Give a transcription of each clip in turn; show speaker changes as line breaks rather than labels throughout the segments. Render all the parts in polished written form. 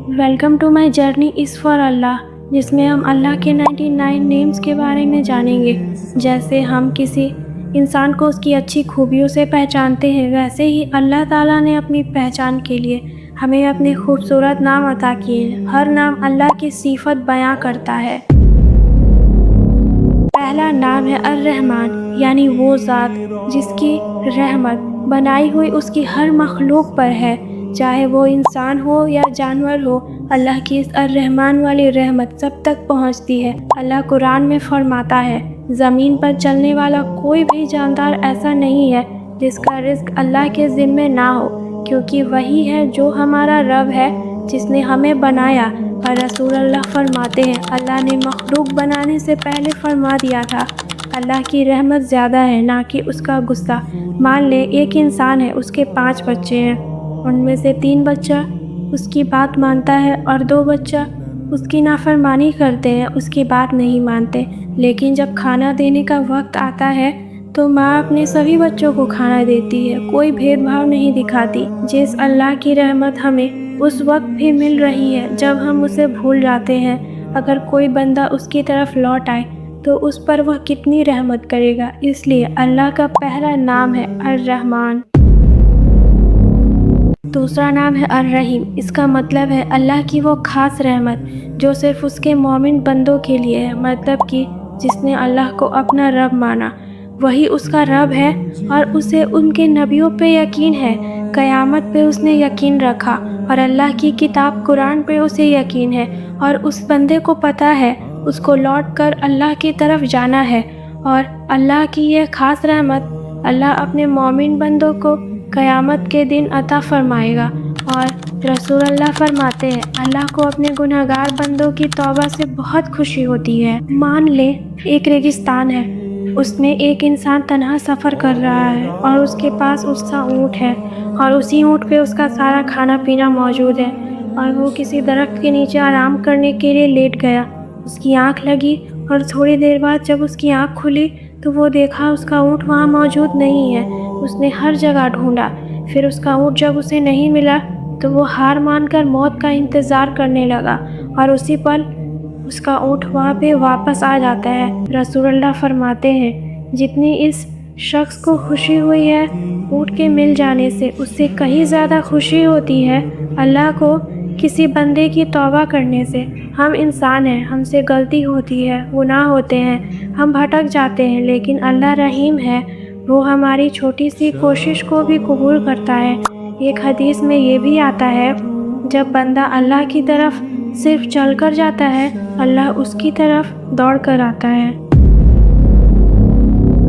Welcome to my journey is for Allah, जिसमें हम अल्लाह के 99 नेम्स के बारे में जानेंगे। जैसे हम किसी इंसान को उसकी अच्छी खूबियों से पहचानते हैं, वैसे ही अल्लाह ताला ने अपनी पहचान के लिए हमें अपने खूबसूरत नाम अता किए हैं। हर नाम अल्लाह की सिफत बयां करता है। पहला नाम है अर्रहमान, यानी वो ज़ात जिसकी रहमत बनाई हुई उसकी हर मखलूक पर है, चाहे वो इंसान हो या जानवर हो। अल्लाह की इस अर्रहमान वाली रहमत सब तक पहुंचती है। अल्लाह कुरान में फरमाता है, ज़मीन पर चलने वाला कोई भी जानदार ऐसा नहीं है जिसका रिज़्क अल्लाह के ज़िम्मे ना हो, क्योंकि वही है जो हमारा रब है जिसने हमें बनाया। और रसूल अल्लाह फरमाते हैं, अल्लाह ने मखलूक बनाने से पहले फरमा दिया था, अल्लाह की रहमत ज़्यादा है ना कि उसका गुस्सा। मान ले एक इंसान है, उसके 5 बच्चे हैं, उनमें से 3 बच्चा उसकी बात मानता है और 2 बच्चा उसकी नाफरमानी करते हैं, उसकी बात नहीं मानते। लेकिन जब खाना देने का वक्त आता है तो माँ अपने सभी बच्चों को खाना देती है, कोई भेदभाव नहीं दिखाती। जिस अल्लाह की रहमत हमें उस वक्त भी मिल रही है जब हम उसे भूल जाते हैं, अगर कोई बंदा उसकी तरफ लौट आए तो उस पर वह कितनी रहमत करेगा। इसलिए अल्लाह का पहला नाम है अर्रहमान। दूसरा नाम है अर्रहीम। इसका मतलब है अल्लाह की वो ख़ास रहमत जो सिर्फ़ उसके मोमिन बंदों के लिए है, मतलब कि जिसने अल्लाह को अपना रब माना वही उसका रब है और उसे उनके नबियों पे यकीन है, क़यामत पे उसने यकीन रखा और अल्लाह की किताब कुरान पे उसे यकीन है और उस बंदे को पता है उसको लौट कर अल्लाह की तरफ जाना है। और अल्लाह की यह ख़ास रहमत अल्लाह अपने मोमिन बंदों को क़यामत के दिन अता फरमाएगा। और रसूल अल्लाह फरमाते हैं, अल्लाह को अपने गुनहगार बंदों की तौबा से बहुत खुशी होती है। मान ले एक रेगिस्तान है, उसमें एक इंसान तन्हा सफ़र कर रहा है और उसके पास उसका ऊँट है और उसी ऊँट पे उसका सारा खाना पीना मौजूद है और वो किसी दरख्त के नीचे आराम करने के लिए लेट गया। उसकी आँख लगी और थोड़ी देर बाद जब उसकी आँख खुली तो वो देखा उसका ऊँट वहाँ मौजूद नहीं है। उसने हर जगह ढूंढा, फिर उसका ऊँट जब उसे नहीं मिला तो वो हार मानकर मौत का इंतज़ार करने लगा और उसी पल उसका ऊँट वहाँ पे वापस आ जाता है। रसूल अल्लाह फरमाते हैं, जितनी इस शख्स को खुशी हुई है ऊँट के मिल जाने से, उससे कहीं ज़्यादा खुशी होती है अल्लाह को किसी बंदे की तौबा करने से। हम इंसान हैं, हमसे गलती होती है, गुनाह होते हैं, हम भटक जाते हैं, लेकिन अल्लाह रहीम है, वो हमारी छोटी सी कोशिश को भी कबूल करता है। एक हदीस में ये भी आता है, जब बंदा अल्लाह की तरफ सिर्फ चल कर जाता है, अल्लाह उसकी तरफ दौड़ कर आता है।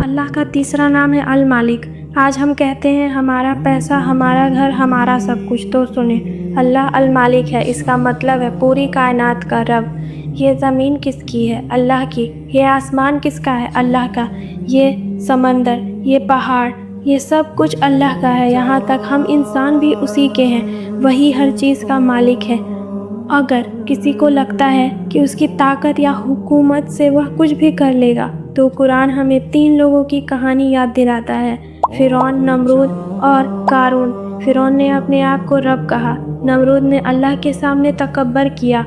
अल्लाह का तीसरा नाम है अल मालिक। आज हम कहते हैं हमारा पैसा, हमारा घर, हमारा सब कुछ, तो सुने, अल्लाह अल मालिक है। इसका मतलब है पूरी कायनात का रब। ये ज़मीन किसकी है? अल्लाह की। ये आसमान किसका है? अल्लाह का। ये समंदर, ये पहाड़, ये सब कुछ अल्लाह का है। यहाँ तक हम इंसान भी उसी के हैं। वही हर चीज़ का मालिक है। अगर किसी को लगता है कि उसकी ताकत या हुकूमत से वह कुछ भी कर लेगा, तो कुरान हमें 3 लोगों की कहानी याद दिलाता है, फ़िरौन, नमरूद और कारून। फ़िरौन ने अपने आप को रब कहा, नमरूद ने अल्लाह के सामने तकब्बर किया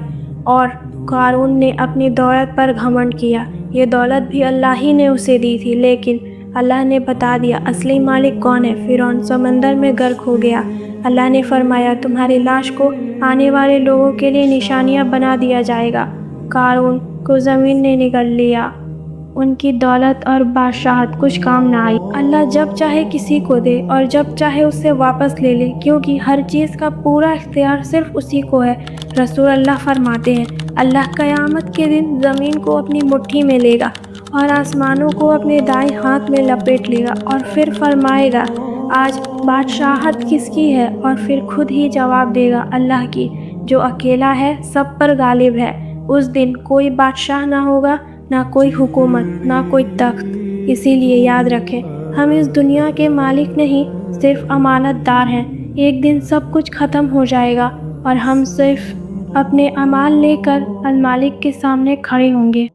और कारून ने अपनी दौलत पर घमंड किया। ये दौलत भी अल्लाह ही ने उसे दी थी, लेकिन अल्लाह ने बता दिया असली मालिक कौन है। फ़िरौन समंदर में गर्क हो गया। अल्लाह ने फरमाया, तुम्हारी लाश को आने वाले लोगों के लिए निशानियां बना दिया जाएगा। कारून को ज़मीन ने निगल लिया, उनकी दौलत और बादशाहत कुछ काम ना आई। अल्लाह जब चाहे किसी को दे और जब चाहे उससे वापस ले ले, क्योंकि हर चीज़ का पूरा इख्तियार सिर्फ उसी को है। रसूल अल्लाह फरमाते हैं, अल्लाह क़यामत के दिन ज़मीन को अपनी मुट्ठी में लेगा और आसमानों को अपने दाएं हाथ में लपेट लेगा और फिर फरमाएगा, आज बादशाहत किसकी है? और फिर खुद ही जवाब देगा, अल्लाह की, जो अकेला है, सब पर गालिब है। उस दिन कोई बादशाह ना होगा, ना कोई हुकूमत, ना कोई तख्त। इसीलिए याद रखें, हम इस दुनिया के मालिक नहीं, सिर्फ अमानतदार हैं। एक दिन सब कुछ ख़त्म हो जाएगा और हम सिर्फ अपने अमाल लेकर अल मालिक के सामने खड़े होंगे।